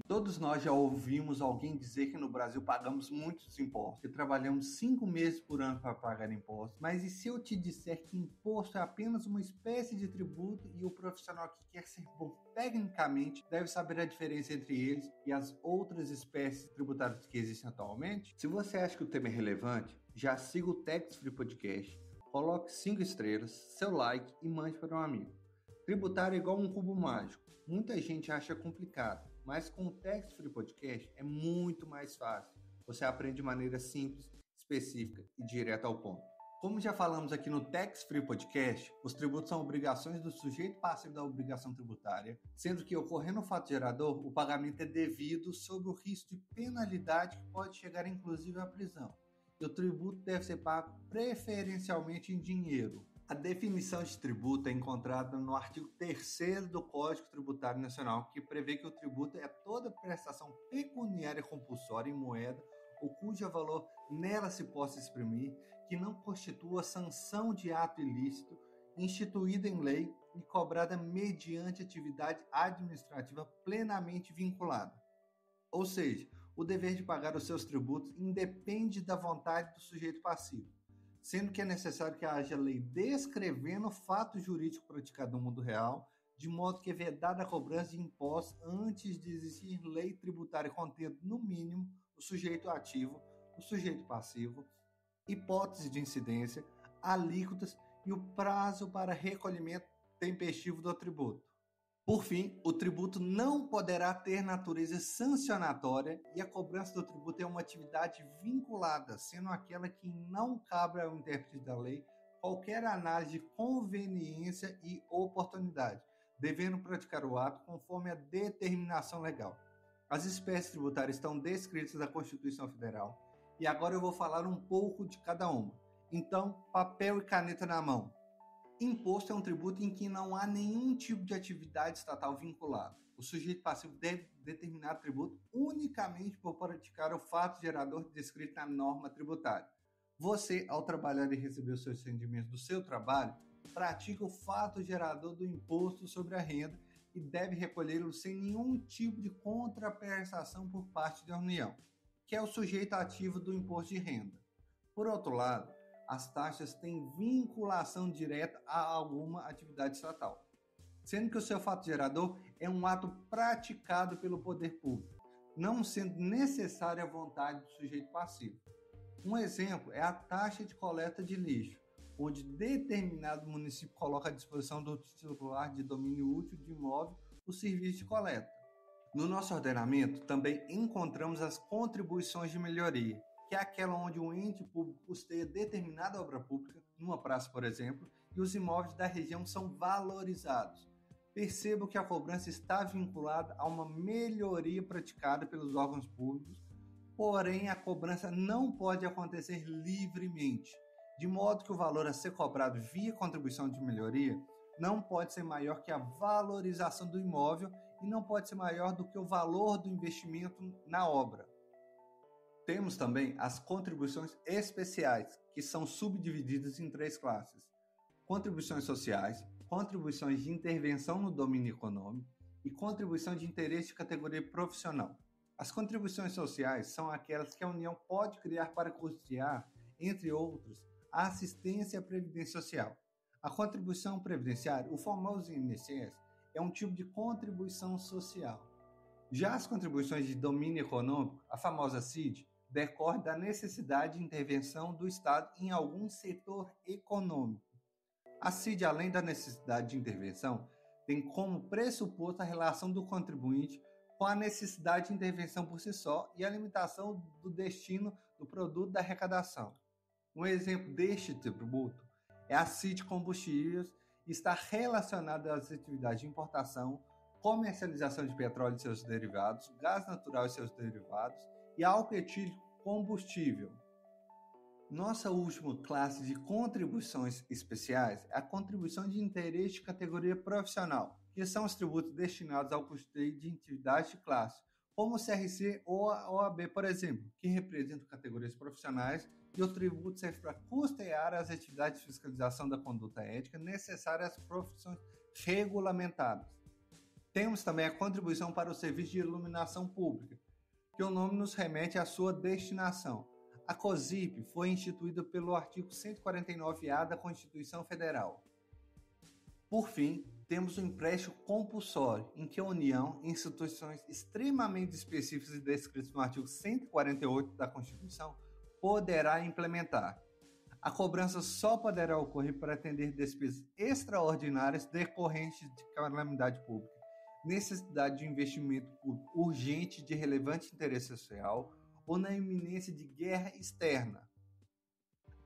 Todos nós já ouvimos alguém dizer que no Brasil pagamos muitos impostos, que trabalhamos 5 meses por ano para pagar impostos. Mas e se eu te disser que imposto é apenas uma espécie de tributo e o profissional que quer ser bom tecnicamente deve saber a diferença entre eles e as outras espécies tributárias que existem atualmente? Se você acha que o tema é relevante, já siga o Tax Free Podcast, coloque 5 estrelas, seu like e mande para um amigo. Tributário é igual um cubo mágico. Muita gente acha complicado, mas com o Tax Free Podcast é muito mais fácil. Você aprende de maneira simples, específica e direto ao ponto. Como já falamos aqui no Tax Free Podcast, os tributos são obrigações do sujeito passivo da obrigação tributária, sendo que, ocorrendo o fato gerador, o pagamento é devido sob o risco de penalidade que pode chegar inclusive à prisão. E o tributo deve ser pago preferencialmente em dinheiro. A definição de tributo é encontrada no artigo 3º do Código Tributário Nacional, que prevê que o tributo é toda prestação pecuniária compulsória em moeda ou cujo valor nela se possa exprimir, que não constitua sanção de ato ilícito, instituída em lei e cobrada mediante atividade administrativa plenamente vinculada. Ou seja, o dever de pagar os seus tributos independe da vontade do sujeito passivo, sendo que é necessário que haja lei descrevendo o fato jurídico praticado no mundo real, de modo que é vedada a cobrança de impostos antes de existir lei tributária contendo, no mínimo, o sujeito ativo, o sujeito passivo, hipótese de incidência, alíquotas e o prazo para recolhimento tempestivo do tributo. Por fim, o tributo não poderá ter natureza sancionatória e a cobrança do tributo é uma atividade vinculada, sendo aquela que não cabe ao intérprete da lei qualquer análise de conveniência e oportunidade, devendo praticar o ato conforme a determinação legal. As espécies tributárias estão descritas na Constituição Federal e agora eu vou falar um pouco de cada uma. Então, papel e caneta na mão. Imposto é um tributo em que não há nenhum tipo de atividade estatal vinculada. O sujeito passivo deve determinar o tributo unicamente por praticar o fato gerador descrito na norma tributária. Você, ao trabalhar e receber os seus rendimentos do seu trabalho, pratica o fato gerador do imposto sobre a renda e deve recolhê-lo sem nenhum tipo de contraprestação por parte da União, que é o sujeito ativo do imposto de renda. Por outro lado, as taxas têm vinculação direta a alguma atividade estatal, sendo que o seu fato gerador é um ato praticado pelo poder público, não sendo necessária a vontade do sujeito passivo. Um exemplo é a taxa de coleta de lixo, onde determinado município coloca à disposição do titular de domínio útil de imóvel o serviço de coleta. No nosso ordenamento, também encontramos as contribuições de melhoria, que é aquela onde um ente público custeia determinada obra pública, numa praça, por exemplo, e os imóveis da região são valorizados. Perceba que a cobrança está vinculada a uma melhoria praticada pelos órgãos públicos, porém a cobrança não pode acontecer livremente, de modo que o valor a ser cobrado via contribuição de melhoria não pode ser maior que a valorização do imóvel e não pode ser maior do que o valor do investimento na obra. Temos também as contribuições especiais, que são subdivididas em 3 classes: contribuições sociais, contribuições de intervenção no domínio econômico e contribuição de interesse de categoria profissional. As contribuições sociais são aquelas que a União pode criar para custear, entre outros, a assistência à previdência social. A contribuição previdenciária, o famoso INSS, é um tipo de contribuição social. Já as contribuições de domínio econômico, a famosa CID, decorre da necessidade de intervenção do Estado em algum setor econômico. A CID, além da necessidade de intervenção, tem como pressuposto a relação do contribuinte com a necessidade de intervenção por si só e a limitação do destino do produto da arrecadação. Um exemplo deste tributo é a CID Combustíveis e está relacionada às atividades de importação, comercialização de petróleo e seus derivados, gás natural e seus derivados, e álcool etílico combustível. Nossa última classe de contribuições especiais é a contribuição de interesse de categoria profissional, que são os tributos destinados ao custeio de atividades de classe, como o CRC ou a OAB, por exemplo, que representam categorias profissionais, e o tributo serve para custear as atividades de fiscalização da conduta ética necessárias às profissões regulamentadas. Temos também a contribuição para o serviço de iluminação pública, que o nome nos remete à sua destinação. A COSIP foi instituída pelo artigo 149-A da Constituição Federal. Por fim, temos o empréstimo compulsório, em que a União, em situações extremamente específicas e descritas no artigo 148 da Constituição, poderá implementar. A cobrança só poderá ocorrer para atender despesas extraordinárias decorrentes de calamidade pública, necessidade de investimento público urgente de relevante interesse social ou na iminência de guerra externa.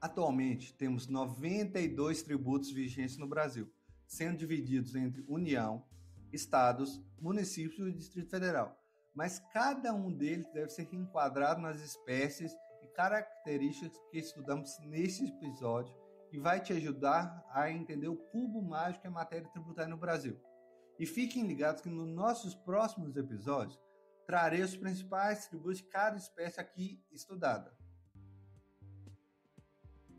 Atualmente, temos 92 tributos vigentes no Brasil, sendo divididos entre União, Estados, municípios e Distrito Federal, mas cada um deles deve ser enquadrado nas espécies e características que estudamos nesse episódio e vai te ajudar a entender o cubo mágico que é a matéria tributária no Brasil. E fiquem ligados que nos nossos próximos episódios trarei os principais tributos de cada espécie aqui estudada.